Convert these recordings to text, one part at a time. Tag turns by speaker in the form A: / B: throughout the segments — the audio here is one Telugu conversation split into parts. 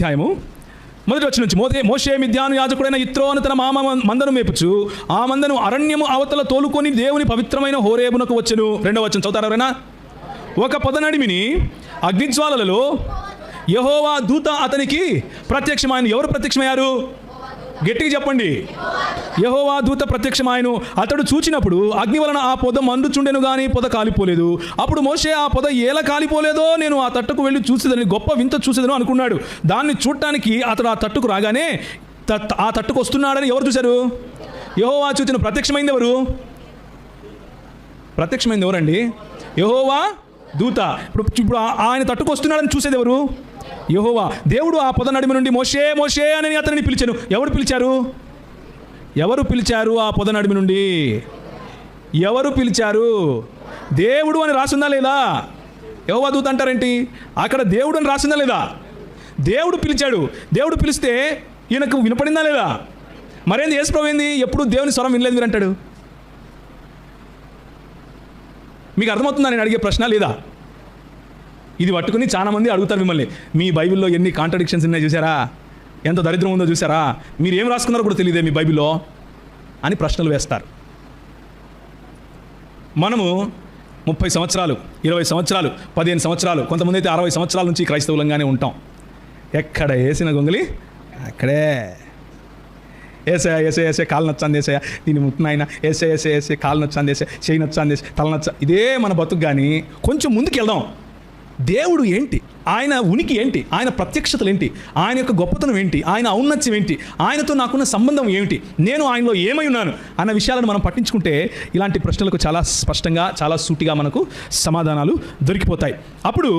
A: అధ్యాయము 1వ వచనం నుంచి, మోషే మిద్యాను యాజకుడైన యిత్రో అని తన మామ మందను మేపుచు ఆ మందను అరణ్యము అవతల తోలుకొని దేవుని పవిత్రమైన హోరేబునకు వచ్చెను. 2వ వచనం చదువుతారా ఎవరైనా? ఒక పొదనడిమిని అగ్నిజ్వాలలలో యెహోవా దూత అతనికి ప్రత్యక్షమాయను. ఎవరు ప్రత్యక్షమయ్యారు? గట్టిగా చెప్పండి. యెహోవా దూత ప్రత్యక్షమాయను. అతడు చూచినప్పుడు అగ్ని వలన ఆ పొద మండుచుండెను గాని పొద కాలిపోలేదు. అప్పుడు మోషే ఆ పొద ఎలా కాలిపోలేదో నేను ఆ తట్టుకు వెళ్ళి చూసేదని, గొప్ప వింత చూసేదను అనుకున్నాడు. దాన్ని చూడటానికి అతడు ఆ తట్టుకు రాగానే ఆ తట్టుకు వస్తున్నాడని ఎవరు చూశారు? యెహోవా చూచిన. ప్రత్యక్షమైంది ఎవరు? ప్రత్యక్షమైంది ఎవరండి? యెహోవా దూత. ఇప్పుడు ఆయన తట్టుకు వస్తున్నాడని చూసేది ఎవరు? యెహోవా. దేవుడు ఆ పొద నడిమి నుండి మోషే మోషే అని అతనిని పిలిచాను. ఎవరు పిలిచారు? ఎవరు పిలిచారు? ఆ పొద నడిమి నుండి ఎవరు పిలిచారు? దేవుడు అని రాసిందా లేదా? యెహోవా దూత అంటారేంటి? అక్కడ దేవుడు అని రాసిందా లేదా? దేవుడు పిలిచాడు. దేవుడు పిలిస్తే ఈయనకు వినపడిందా లేదా? మరేంది యేసుప్రభు ఏంది ఎప్పుడు దేవుని స్వరం వినలేదు మీరు అంటాడు? మీకు అర్థమవుతుందా నేను అడిగే ప్రశ్న లేదా? ఇది పట్టుకుని చాలామంది అడుగుతారు మిమ్మల్ని, మీ బైబిల్లో ఎన్ని కాంట్రడిక్షన్స్ ఉన్నాయి చూసారా, ఎంత దరిద్రం ఉందో చూసారా, మీరు ఏం రాసుకున్నారో కూడా తెలియదే మీ బైబిల్లో అని ప్రశ్నలు వేస్తారు. మనము 30 సంవత్సరాలు, 20 సంవత్సరాలు, 15 సంవత్సరాలు, కొంతమంది అయితే 60 సంవత్సరాల నుంచి క్రైస్తవులంగానే ఉంటాం. ఎక్కడ వేసిన గొంగలి అక్కడే. ఏసే ఏసే ఏసే కాలు నచ్చాంది, ఏసే దీన్ని ముట్టినాయన, ఏసే ఏసే ఏసే కాలు నచ్చాంది, ఏసే చేయి నచ్చాంది, ఏసే తల నచ్చ. ఇదే మన బతుకు. కానీ కొంచెం ముందుకు వెళ్దాం. దేవుడు ఏంటి, ఆయన ఉనికి ఏంటి, ఆయన ప్రత్యక్షతలు ఏంటి, ఆయన యొక్క గొప్పతనం ఏంటి, ఆయన ఔన్నత్యం ఏంటి, ఆయనతో నాకున్న సంబంధం ఏమిటి, నేను ఆయనలో ఏమై ఉన్నాను అన్న విషయాలను మనం పట్టించుకుంటే ఇలాంటి ప్రశ్నలకు చాలా స్పష్టంగా, చాలా సూటిగా మనకు సమాధానాలు దొరికిపోతాయి. అప్పుడు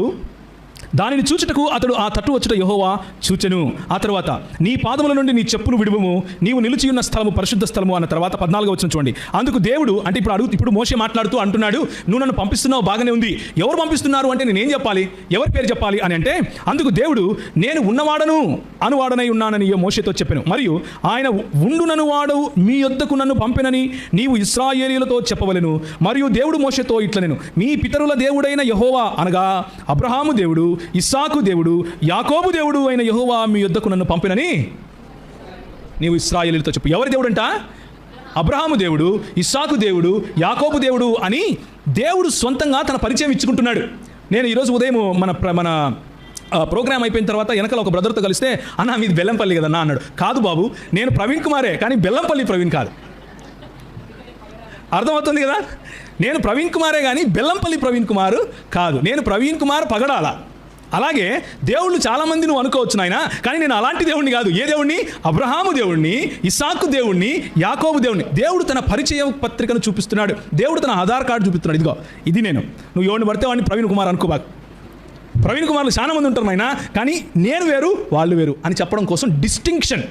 A: దానిని చూచుటకు అతడు ఆ తట్టు వచ్చుట యెహోవా చూచెను. ఆ తర్వాత నీ పాదముల నుండి నీ చెప్పులు విడువము, నీవు నిలిచి ఉన్న స్థలము పరిశుద్ధ స్థలము అన్న తర్వాత 14వ వచనం చూడండి. అందుకు దేవుడు అంటే ఇప్పుడు మోషే మాట్లాడుతూ అంటున్నాడు, నువ్వు నన్ను పంపిస్తున్నావు, బాగానే ఉంది, ఎవరు పంపిస్తున్నారు అంటే నేనేం చెప్పాలి, ఎవరి పేరు చెప్పాలి అని అంటే, అందుకు దేవుడు నేను ఉన్నవాడను అనువాడనై ఉన్నానని మోషేతో చెప్పాను. మరియు ఆయన ఉండునను వాడు మీ యొద్దకు నన్ను పంపినని నీవు ఇశ్రాయేలీయులతో చెప్పవలెను. మరియు దేవుడు మోషేతో ఇట్లనెను, మీ పితరుల దేవుడైన యెహోవా అనగా అబ్రహాము దేవుడు, ఇస్సాకు దేవుడు, యాకోబు దేవుడు అయిన యెహోవా మీ యొద్దకు నన్ను పంపినని నీవు ఇశ్రాయేలీయులతో చెప్పు. ఎవరి దేవుడు అంట? అబ్రహాము దేవుడు, ఇస్సాకు దేవుడు, యాకోబు దేవుడు అని దేవుడు సొంతంగా తన పరిచయం ఇచ్చుకుంటున్నాడు. నేను ఈరోజు ఉదయం మన ప్రోగ్రామ్ అయిపోయిన తర్వాత వెనకాల ఒక బ్రదర్తో కలిస్తే, అన్న మీది బెల్లంపల్లి కదన్నా అన్నాడు. కాదు బాబు, నేను ప్రవీణ్ కుమారే, కానీ బెల్లంపల్లి ప్రవీణ్ కాదు. అర్థమవుతుంది కదా? నేను ప్రవీణ్ కుమారే కానీ బెల్లంపల్లి ప్రవీణ్ కుమార్ కాదు. నేను ప్రవీణ్ కుమార్ పగడాల. అలాగే దేవుళ్ళు చాలామంది నువ్వు అనుకోవచ్చు నాయన, కానీ నేను అలాంటి దేవుడిని కాదు. ఏ దేవుడిని? అబ్రహాము దేవుడిని, ఇస్సాకు దేవుడిని, యాకోబు దేవుడిని. దేవుడు తన పరిచయ పత్రికను చూపిస్తున్నాడు. దేవుడు తన ఆధార్ కార్డు చూపిస్తున్నాడు. ఇదిగో ఇది నేను. నువ్వు ఎవరిని పడితే వాడిని ప్రవీణ్ కుమార్ అనుకోబాకు. ప్రవీణ్ కుమార్లు చాలా మంది ఉంటారు నాయన, కానీ నేను వేరు వాళ్ళు వేరు అని చెప్పడం కోసం డిస్టింక్షన్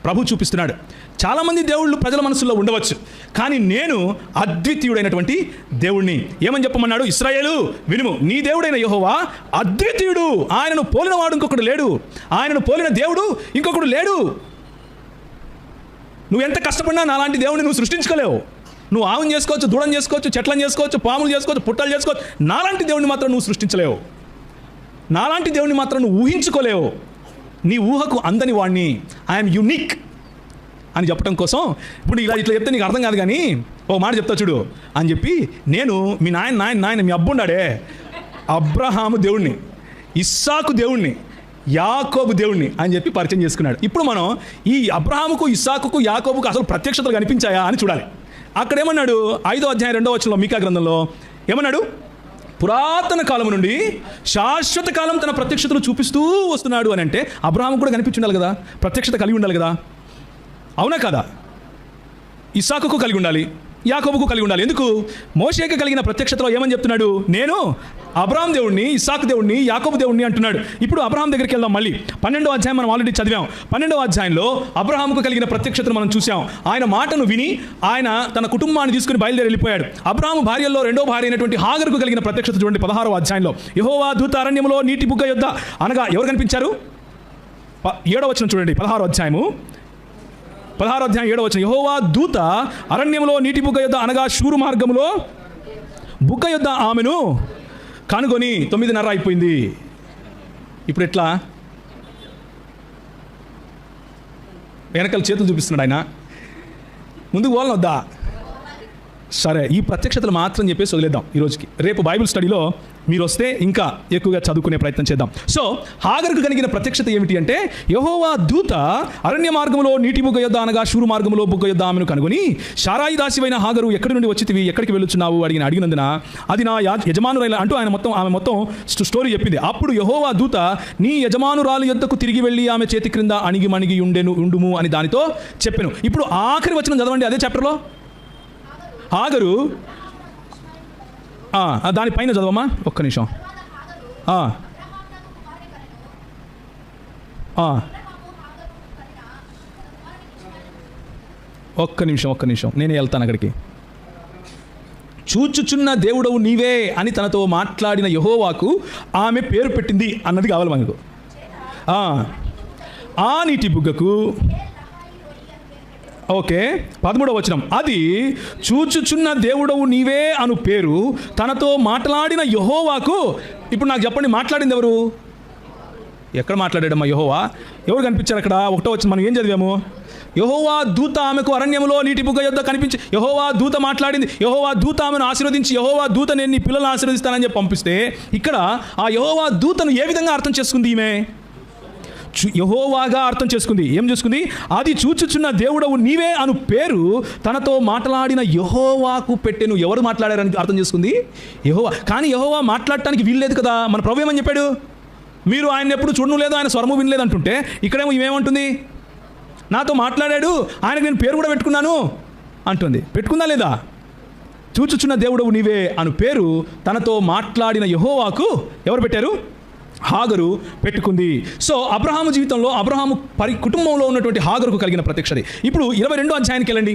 A: ప్రభు చూపిస్తున్నాడు. చాలామంది దేవుళ్ళు ప్రజల మనసుల్లో ఉండవచ్చు, కానీ నేను అద్వితీయుడైనటువంటి దేవుణ్ణి. ఏమని చెప్పమన్నాడు? ఇశ్రాయేలు వినుము, నీ దేవుడైన యెహోవా అద్వితీయుడు, ఆయనను పోలినవాడు ఇంకొకడు లేడు, ఆయనను పోలిన దేవుడు ఇంకొకడు లేడు. నువ్వు ఎంత కష్టపడినా నాలాంటి దేవుడిని నువ్వు సృష్టించుకోలేవు. నువ్వు ఆవును చేసుకోవచ్చు, దూడను చేసుకోవచ్చు, చెట్లను చేసుకోవచ్చు, పాములు చేసుకోవచ్చు, పుట్టలు చేసుకోవచ్చు. నాలాంటి దేవుడిని మాత్రం నువ్వు సృష్టించలేవు. నాలాంటి దేవుడిని మాత్రం నువ్వు ఊహించుకోలేవు. నీ ఊహకు అందని వాడిని, ఐఎమ్ యునిక్ అని చెప్పడం కోసం ఇప్పుడు ఇలా ఇట్లా చెప్తే నీకు అర్థం కాదు, కానీ ఓ మాట చెప్తా చూడు అని చెప్పి, నేను మీ నాయన మీ అబ్బుండాడే అబ్రహాము దేవుణ్ణి, ఇస్సాకు దేవుణ్ణి, యాకోబు దేవుణ్ణి అని చెప్పి పరిచయం చేసుకున్నాడు. ఇప్పుడు మనం ఈ అబ్రహాముకు, ఇస్సాకుకు, యాకోబుకు అసలు ప్రత్యక్షతలు కనిపించాయా అని చూడాలి. అక్కడేమన్నాడు? 5వ అధ్యాయం 2వ వచనంలో మీకా గ్రంథంలో ఏమన్నాడు? పురాతన కాలం నుండి శాశ్వత కాలం తన ప్రత్యక్షతలు చూపిస్తూ వస్తున్నాడు అని అంటే అబ్రహాముకు కూడా కనిపించి ఉండాలి కదా, ప్రత్యక్షత కలిగి ఉండాలి కదా, అవునా కదా? ఇస్సాకుకు కలిగి ఉండాలి, యాకోబుకు కలిగి ఉండాలి. ఎందుకు? మోషేకి కలిగిన ప్రత్యక్షతలో ఏమని చెప్తున్నాడు? నేను అబ్రహాం దేవుణ్ణి, ఇస్సాకు దేవుణ్ణి, యాకోబు దేవుణ్ణి అంటున్నాడు. ఇప్పుడు అబ్రహాం దగ్గరికి వెళ్దాం. మళ్ళీ 12వ అధ్యాయం మనం ఆల్రెడీ చదివాం. 12వ అధ్యాయంలో అబ్రహాముకు కలిగిన ప్రత్యక్షతను మనం చూసాం. ఆయన మాటను విని ఆయన తన కుటుంబాన్ని తీసుకుని బయలుదేరి వెళ్ళిపోయాడు. అబ్రహాము భార్యల్లో 2వ భార్య అయినటువంటి హాగరుకు కలిగిన ప్రత్యక్షత చూడండి 16వ అధ్యాయంలో. యెహోవా దూత అరణ్యములో నీటి బుగ్గ యొద్ద అనగా ఎవరు కనిపించారు? 7వ వచనం చూడండి. 16వ అధ్యాయం 7వ వచనం. యెహోవా దూత అరణ్యంలో నీటి బుగ్గ యొద్ద అనగా శూరు మార్గములో బుగ్గ యొద్ద ఆమెను కనుగొని 9:30 అయిపోయింది. ఇప్పుడు ఎట్లా? వెనకాల చేతులు చూపిస్తున్నాడు ఆయన. ముందుకు పోవాలని వద్దా? సరే, ఈ ప్రత్యక్షతలు మాత్రం చెప్పేసి వదిలేద్దాం ఈరోజుకి. రేపు బైబిల్ స్టడీలో మీరు వస్తే ఇంకా ఎక్కువగా చదువుకునే ప్రయత్నం చేద్దాం. సో హాగరుకు కలిగిన ప్రత్యక్షత ఏమిటి అంటే, యెహోవా దూత అరణ్య మార్గంలో నీటి బుగ్గ యొద్ద అనగా షూరు మార్గంలో బుగ్గ యొద్ద ఆమెను కనుగొని, షారాయి దాసివైన హాగరు ఎక్కడి నుండి వచ్చితివి, ఎక్కడికి వెళ్ళుచున్నావు అడిగినందున, అది నా యజమానురాలు అంటూ ఆమె మొత్తం స్టోరీ చెప్పింది. అప్పుడు యెహోవా దూత, నీ యజమానురాలు యొద్దకు తిరిగి వెళ్ళి ఆమె చేతి క్రింద అణిగి మణిగి ఉండుము అని దానితో చెప్పెను. ఇప్పుడు ఆఖరి వచనం చదవండి అదే చాప్టర్లో. హాగరు దానిపైన చదవమ్మా ఒక్క నిమిషం. ఒక్క నిమిషం నేనే వెళ్తాను అక్కడికి. చూచుచున్న దేవుడవు నీవే అని తనతో మాట్లాడిన యెహోవాకు ఆమె పేరు పెట్టింది అన్నది కావాలి మనకు. ఆ నీటి బుగ్గకు ఓకే 13వ వచనం, అది చూచుచున్న దేవుడవు నీవే అను పేరు తనతో మాట్లాడిన యెహోవాకు. ఇప్పుడు నాకు చెప్పండి, మాట్లాడింది ఎవరు? ఎక్కడ మాట్లాడాడమ్మా యెహోవా? ఎవరు కనిపించారు అక్కడ? 1వ వచనం మనం ఏం చదివాము? యెహోవా దూత ఆమెకు అరణ్యములో నీటి బుగ్గ యొద్ద కనిపించి, యెహోవా దూత మాట్లాడింది. యెహోవా దూత ఆమెను ఆశీర్వదించి, యెహోవా దూత నేను నీ పిల్లలను ఆశీర్వదిస్తానని చెప్పి పంపిస్తే, ఇక్కడ ఆ యెహోవా దూతను ఏ విధంగా అర్థం చేసుకుంది ఈమె? యెహోవాగా అర్థం చేసుకుంది. ఏం చేసుకుంది? అది చూచుచున్న దేవుడవు నీవే అను పేరు తనతో మాట్లాడిన యెహోవాకు పెట్టెను. ఎవరు మాట్లాడారని అర్థం చేసుకుంది? యెహోవా. కానీ యెహోవా మాట్లాడటానికి వీల్లేదు కదా. మన ప్రభు ఏమని చెప్పాడు? మీరు ఆయన ఎప్పుడు చూడను లేదు, ఆయన స్వరము వినలేదు అంటుంటే, ఇక్కడేమో ఇవేమంటుంది? నాతో మాట్లాడాడు, ఆయనకు నేను పేరు కూడా పెట్టుకున్నాను అంటుంది. పెట్టుకుందా లేదా? చూచుచున్న దేవుడవు నీవే అను పేరు తనతో మాట్లాడిన యెహోవాకు ఎవరు పెట్టారు? హాగరు పెట్టుకుంది. సో అబ్రహాము జీవితంలో, అబ్రహాము కుటుంబంలో ఉన్నటువంటి హాగరుకు కలిగిన ప్రత్యక్షత. ఇప్పుడు 22వ అధ్యాయానికి వెళ్ళండి.